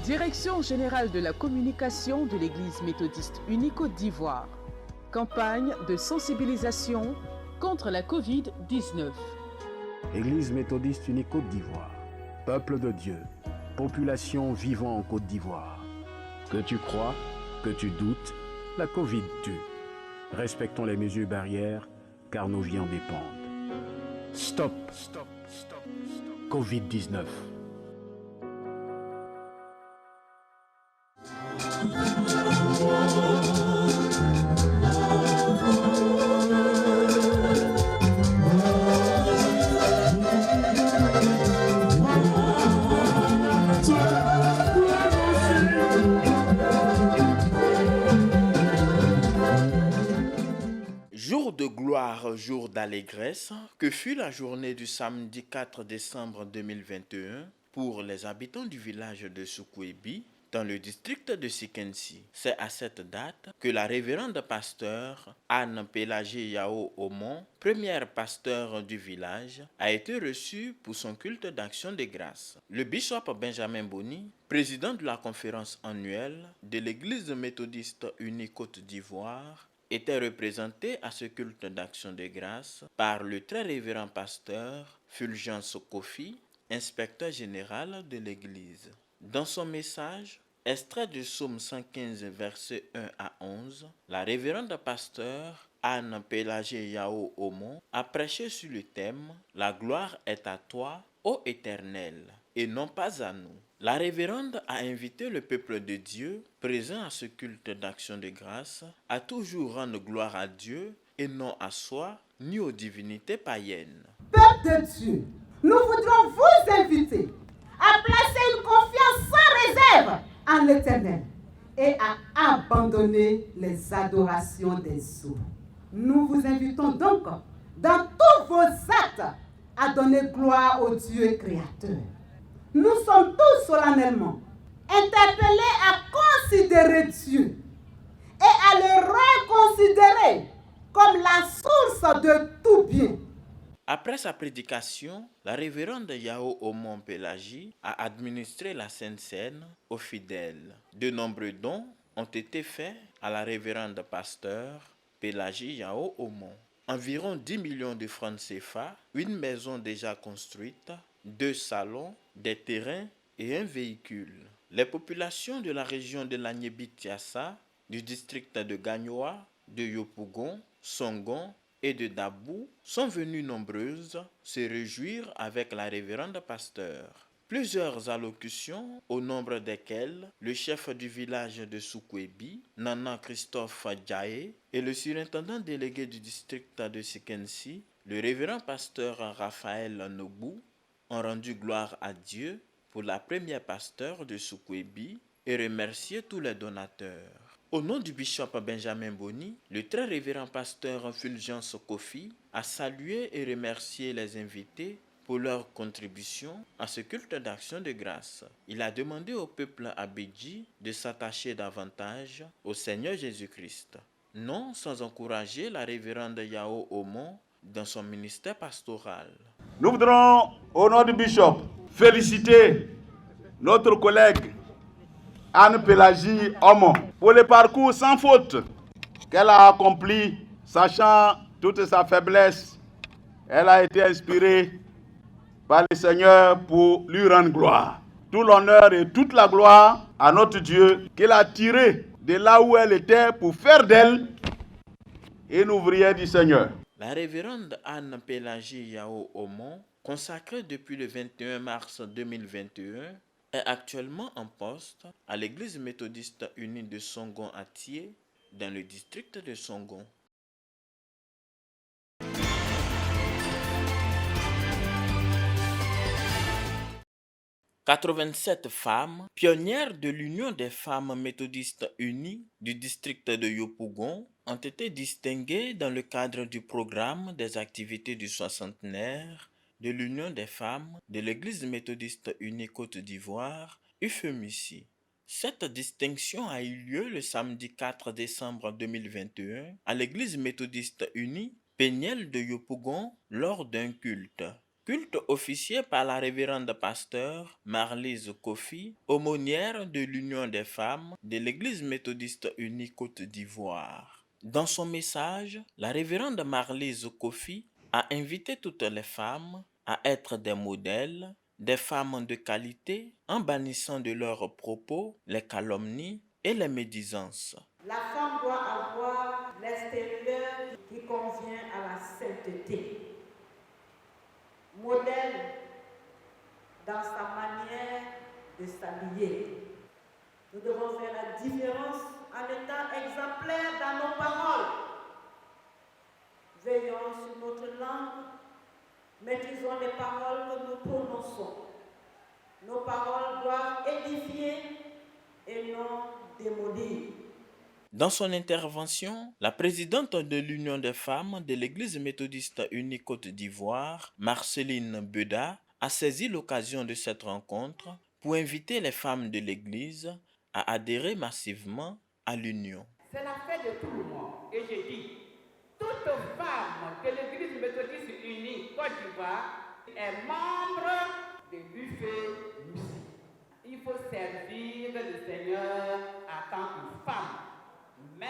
Direction générale de la communication de l'Église méthodiste unie Côte d'Ivoire. Campagne de sensibilisation contre la Covid-19. Église méthodiste unie Côte d'Ivoire. Peuple de Dieu, population vivant en Côte d'Ivoire. Que tu crois, que tu doutes, la Covid tue. Respectons les mesures barrières, car nos vies en dépendent. Stop, Covid-19. Jour de gloire, jour d'allégresse, que fut la journée du samedi 4 décembre 2021 pour les habitants du village de Soukouébi, dans le district de Sikensi. C'est à cette date que la révérende pasteur Anne Pélagé Yao Omon, première pasteur du village, a été reçue pour son culte d'action de grâce. Le bishop Benjamin Boni, président de la conférence annuelle de l'Église méthodiste unie Côte d'Ivoire, était représenté à ce culte d'action de grâce par le très révérend pasteur Fulgence Kofi, inspecteur général de l'Église. Dans son message, extrait du psaume 115, versets 1 à 11, la révérende pasteur Anne Pélagé Yao Omon a prêché sur le thème « La gloire est à toi, ô Éternel, et non pas à nous ». La révérende a invité le peuple de Dieu, présent à ce culte d'action de grâce, à toujours rendre gloire à Dieu et non à soi, ni aux divinités païennes. Peuple de Dieu, nous voudrons vous inviter à placer une confiance sans réserve en l'Éternel et à abandonner les adorations des eaux. Nous vous invitons donc, dans tous vos actes, à donner gloire au Dieu créateur. Nous sommes tous solennellement interpellés à considérer Dieu et à le reconsidérer comme la source de tout bien. Après sa prédication, la révérende Yao Omon Pélagie a administré la Sainte Seine aux fidèles. De nombreux dons ont été faits à la révérende pasteur Pélagie Yao Omon. Environ 10 millions de francs CFA, une maison déjà construite, 2 salons, des terrains et un véhicule. Les populations de la région de l'Agnébit-Tiassa, du district de Gagnoa, de Yopougon, Songon et de Dabou sont venues nombreuses se réjouir avec la révérende pasteur. Plusieurs allocutions, au nombre desquelles le chef du village de Soukouébi, Nana Christophe Djaé, et le surintendant délégué du district de Sikensi, le révérend pasteur Raphaël Nobou, ont rendu gloire à Dieu pour la première pasteur de Soukouébi et remercié tous les donateurs. Au nom du bishop Benjamin Boni, le très révérend pasteur Fulgence Kofi a salué et remercié les invités pour leur contribution à ce culte d'action de grâce. Il a demandé au peuple abédji de s'attacher davantage au Seigneur Jésus-Christ, non sans encourager la révérende Yao Omon dans son ministère pastoral. Nous voudrons, au nom du bishop, féliciter notre collègue Anne Pélagé Omon pour le parcours sans faute qu'elle a accompli, sachant toute sa faiblesse. Elle a été inspirée par le Seigneur pour lui rendre gloire. Tout l'honneur et toute la gloire à notre Dieu qu'il a tiré de là où elle était pour faire d'elle une ouvrière du Seigneur. La révérende Anne Pélagé Yao Omon, consacrée depuis le 21 mars 2021, est actuellement en poste à l'église méthodiste unie de Songon-Atié, dans le district de Songon. « 87 femmes, pionnières de l'Union des femmes méthodistes unies du district de Yopougon, ont été distinguées dans le cadre du programme des activités du soixantenaire de l'Union des femmes de l'Église méthodiste unie Côte d'Ivoire, UFEMICI. Cette distinction a eu lieu le samedi 4 décembre 2021 à l'Église méthodiste unie Péniel de Yopougon lors d'un culte. Culte officié par la révérende pasteur Marlise Kofi, aumônière de l'Union des femmes de l'Église méthodiste unie Côte d'Ivoire. Dans son message, la révérende Marlise Kofi a invité toutes les femmes à être des modèles, des femmes de qualité, en bannissant de leurs propos les calomnies et les médisances. La femme doit avoir l'extérieur qui convient à la sainteté. Modèle dans sa manière de s'habiller. Nous devons faire la différence en étant exemplaires dans nos paroles. Veillons sur notre langue, maîtrisons les paroles que nous prononçons. Nos paroles doivent édifier et non démolir. Dans son intervention, la présidente de l'Union des femmes de l'Église méthodiste unie Côte d'Ivoire, Marceline Beda, a saisi l'occasion de cette rencontre pour inviter les femmes de l'Église à adhérer massivement à l'Union. C'est la fête de tout le monde. Et je dis, toute femme de l'Église méthodiste unie Côte d'Ivoire est membre de l'UFE. Il faut servir le Seigneur en tant que femme. Même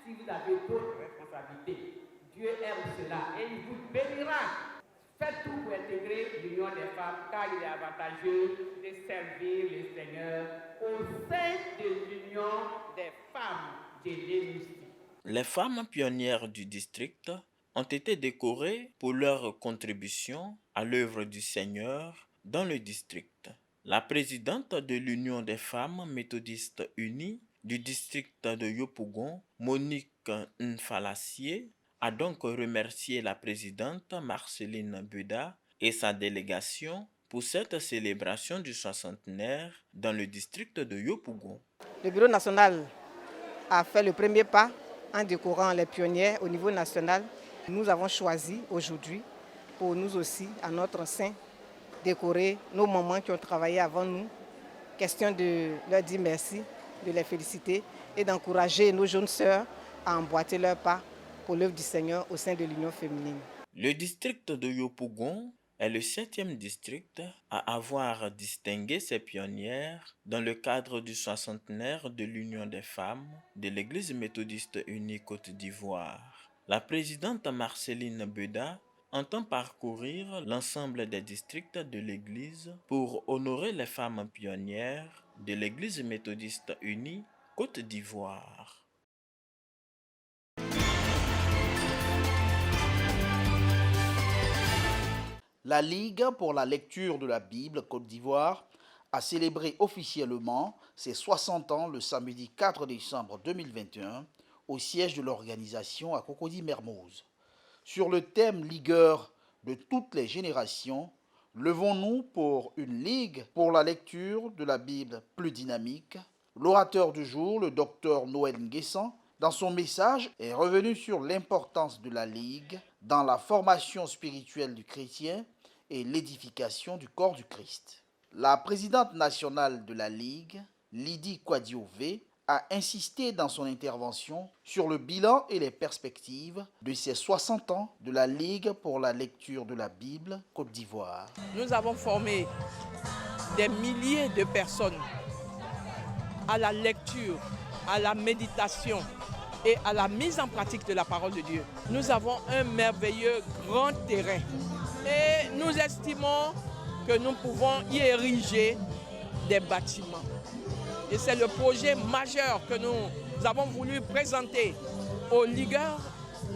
si vous avez d'autres responsabilités, Dieu aime cela et il vous bénira. Faites tout pour intégrer l'union des femmes, car il est avantageux de servir le Seigneur au sein de l'union des femmes de l'Église. Les femmes pionnières du district ont été décorées pour leur contribution à l'œuvre du Seigneur dans le district. La présidente de l'Union des femmes méthodistes unies du district de Yopougon, Monique Nfalassié, a donc remercié la présidente Marceline Beda et sa délégation pour cette célébration du soixantenaire dans le district de Yopougon. Le bureau national a fait le premier pas en décorant les pionnières au niveau national. Nous avons choisi aujourd'hui pour nous aussi, à notre sein, décorer nos mamans qui ont travaillé avant nous. Question de leur dire merci, de les féliciter et d'encourager nos jeunes sœurs à emboîter leur pas pour l'œuvre du Seigneur au sein de l'Union féminine. Le district de Yopougon est le 7e district à avoir distingué ses pionnières dans le cadre du soixantenaire de l'Union des femmes de l'Église méthodiste unie Côte d'Ivoire. La présidente Marceline Beda entend parcourir l'ensemble des districts de l'Église pour honorer les femmes pionnières de l'Église méthodiste unie Côte d'Ivoire. La Ligue pour la lecture de la Bible Côte d'Ivoire a célébré officiellement ses 60 ans le samedi 4 décembre 2021 au siège de l'organisation à Cocody-Mermoz. Sur le thème ligueur de toutes les générations, levons-nous pour une ligue pour la lecture de la Bible plus dynamique. L'orateur du jour, le docteur Noël Nguessan, dans son message, est revenu sur l'importance de la ligue dans la formation spirituelle du chrétien et l'édification du corps du Christ. La présidente nationale de la Ligue, Lydie Kwadiové, a insisté dans son intervention sur le bilan et les perspectives de ces 60 ans de la Ligue pour la lecture de la Bible Côte d'Ivoire. Nous avons formé des milliers de personnes à la lecture, à la méditation et à la mise en pratique de la parole de Dieu. Nous avons un merveilleux grand terrain et nous estimons que nous pouvons y ériger des bâtiments. Et c'est le projet majeur que nous avons voulu présenter aux ligueurs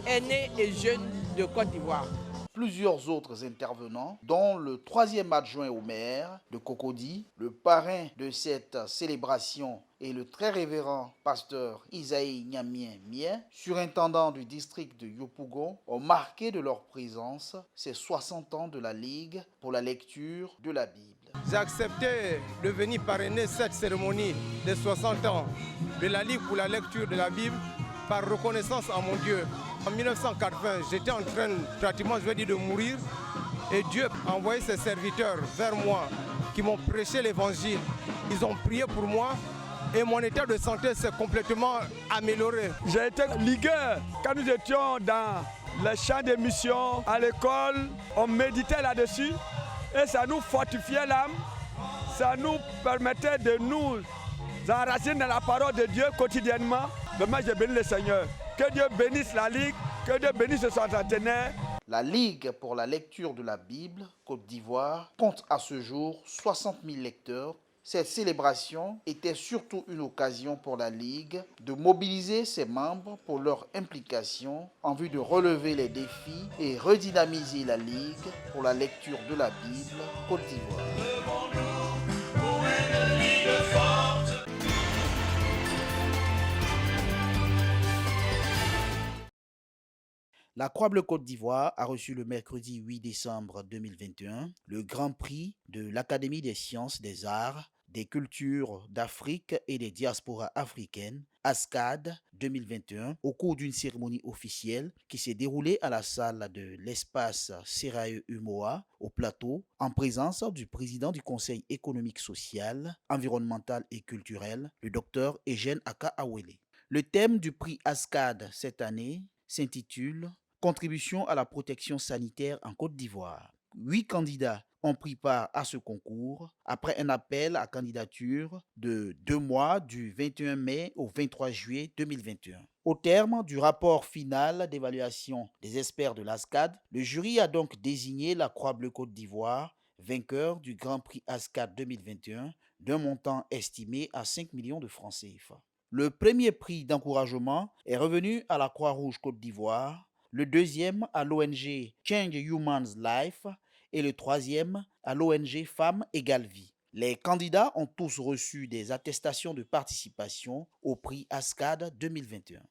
aînés et jeunes de Côte d'Ivoire. Plusieurs autres intervenants, dont le 3e adjoint au maire de Cocody, le parrain de cette célébration et le très révérend pasteur Isaïe Nyamien Mien, surintendant du district de Yopougon, ont marqué de leur présence ces 60 ans de la Ligue pour la lecture de la Bible. J'ai accepté de venir parrainer cette cérémonie de 60 ans de la Ligue pour la lecture de la Bible par reconnaissance à mon Dieu. En 1980, j'étais en train pratiquement, de mourir et Dieu a envoyé ses serviteurs vers moi qui m'ont prêché l'évangile. Ils ont prié pour moi et mon état de santé s'est complètement amélioré. J'ai été ligueur quand nous étions dans les champs de mission à l'école, on méditait là-dessus et ça nous fortifiait l'âme, ça nous permettait de nous enraciner dans la parole de Dieu quotidiennement. Vraiment, je bénis le Seigneur. Que Dieu bénisse la Ligue, que Dieu bénisse son centenaire. La Ligue pour la lecture de la Bible, Côte d'Ivoire, compte à ce jour 60 000 lecteurs. Cette célébration était surtout une occasion pour la Ligue de mobiliser ses membres pour leur implication en vue de relever les défis et redynamiser la Ligue pour la lecture de la Bible, Côte d'Ivoire. La Croix-Bleue Côte d'Ivoire a reçu le mercredi 8 décembre 2021 le Grand Prix de l'Académie des sciences, des arts, des cultures d'Afrique et des diasporas africaines, ASCAD 2021, au cours d'une cérémonie officielle qui s'est déroulée à la salle de l'espace Serae Umoa au Plateau, en présence du président du Conseil économique, social, environnemental et culturel, le Dr Eugène Aka Awele. Le thème du prix ASCAD cette année s'intitule « Contribution à la protection sanitaire en Côte d'Ivoire ». 8 candidats ont pris part à ce concours après un appel à candidature de 2 mois du 21 mai au 23 juillet 2021. Au terme du rapport final d'évaluation des experts de l'ASCAD, le jury a donc désigné la Croix-Bleue Côte d'Ivoire vainqueur du Grand Prix ASCAD 2021 d'un montant estimé à 5 millions de francs CFA. Le premier prix d'encouragement est revenu à la Croix-Rouge Côte d'Ivoire, le deuxième à l'ONG Change Human's Life et le troisième à l'ONG Femmes Égale Vie. Les candidats ont tous reçu des attestations de participation au prix ASCAD 2021.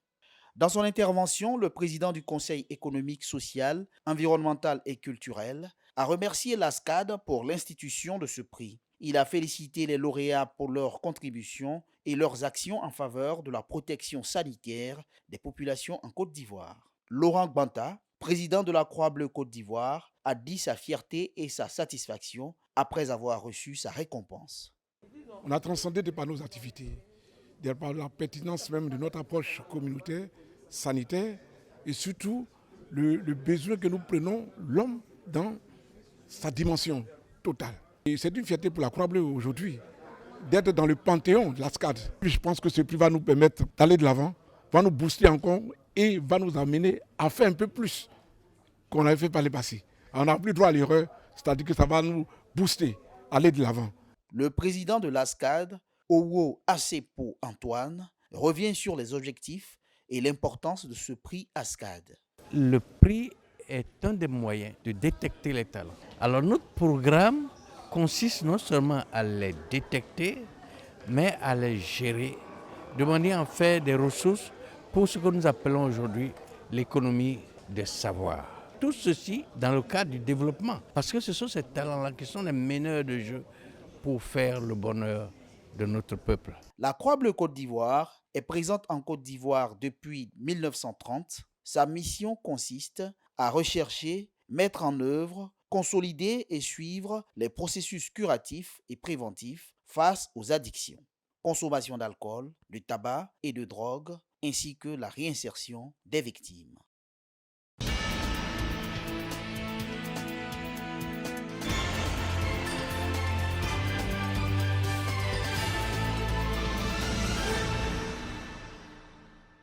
Dans son intervention, le président du Conseil économique, social, environnemental et culturel a remercié l'ASCAD pour l'institution de ce prix. Il a félicité les lauréats pour leur contribution et leurs actions en faveur de la protection sanitaire des populations en Côte d'Ivoire. Laurent Gbanta, président de la Croix-Bleue Côte d'Ivoire, a dit sa fierté et sa satisfaction après avoir reçu sa récompense. On a transcendé par nos activités, par la pertinence même de notre approche communautaire, sanitaire, et surtout le besoin que nous prenons l'homme dans sa dimension totale. Et c'est une fierté pour la Croix-Bleue aujourd'hui d'être dans le panthéon de l'ASCAD. Je pense que ce prix va nous permettre d'aller de l'avant, va nous booster encore et va nous amener à faire un peu plus qu'on avait fait par le passé. On n'a plus droit à l'erreur, c'est-à-dire que ça va nous booster, aller de l'avant. Le président de l'ASCAD, Owo Asepo Antoine, revient sur les objectifs et l'importance de ce prix ASCAD. Le prix est un des moyens de détecter les talents. Alors notre programme consiste non seulement à les détecter, mais à les gérer, de manière à faire des ressources pour ce que nous appelons aujourd'hui l'économie des savoirs. Tout ceci dans le cadre du développement, parce que ce sont ces talents-là qui sont les meneurs de jeu pour faire le bonheur de notre peuple. La Croix-Bleue Côte d'Ivoire est présente en Côte d'Ivoire depuis 1930. Sa mission consiste à rechercher, mettre en œuvre, consolider et suivre les processus curatifs et préventifs face aux addictions, consommation d'alcool, de tabac et de drogue, ainsi que la réinsertion des victimes.